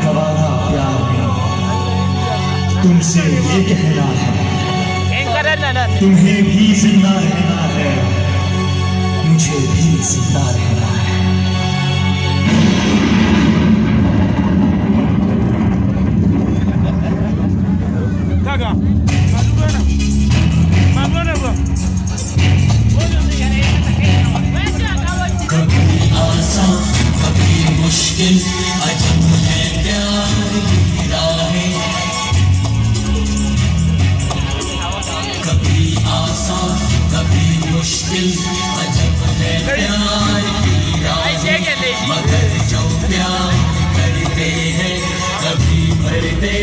हवाला प्यार में तुमसे ये कहना है, तुम्हें भी जिंदा रहना है, मुझे भी जिंदा रहना है। कभी आसान कभी मुश्किल, अजब है प्यार की राहें। कभी आसान कभी मुश्किल, अजब है प्यार की राहें। मगर जो प्यार करते हैं कभी भरते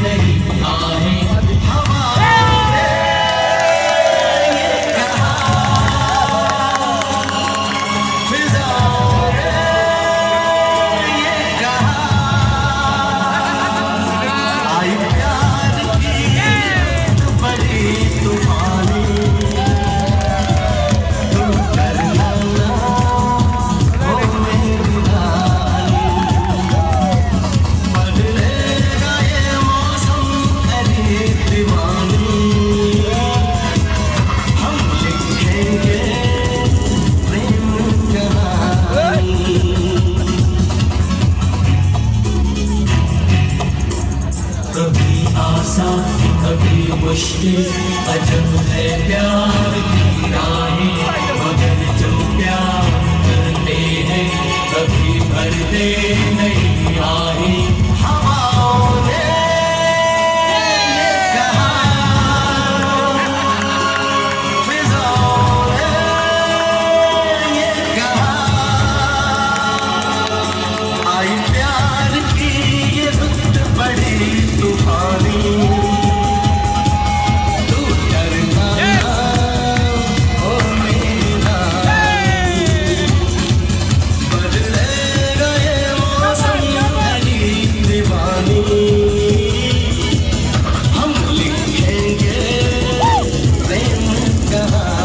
नहीं आहें। कभी आसान कभी मुश्किल, अजब है प्यार की राहें। मगर जो प्यार करते हैं कभी भरते नहीं आहें। हवाओं ने ये कहा, फिजाओं ने ये कहा, आई प्यार की ये रुत बड़ी तूफानी। तू डरना ना ओ मेरी रानी, बदलेगा ये मौसम अली दीवानी। हम लिखेंगे प्रेम कहानी।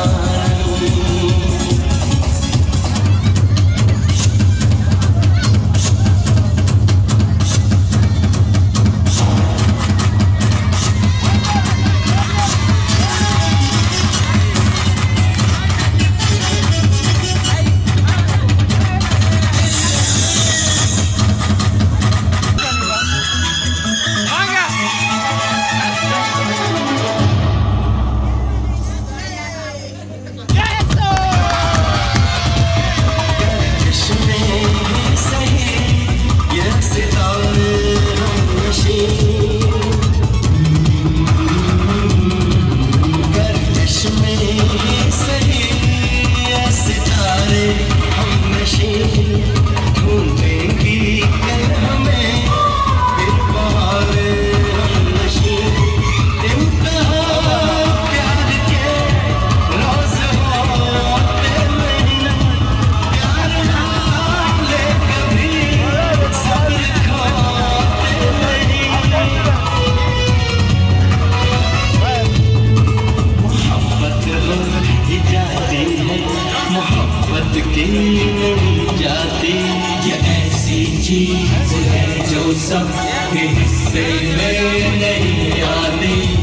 जाती ये ऐसी चीज है जो सब के हिस्से में नहीं आती।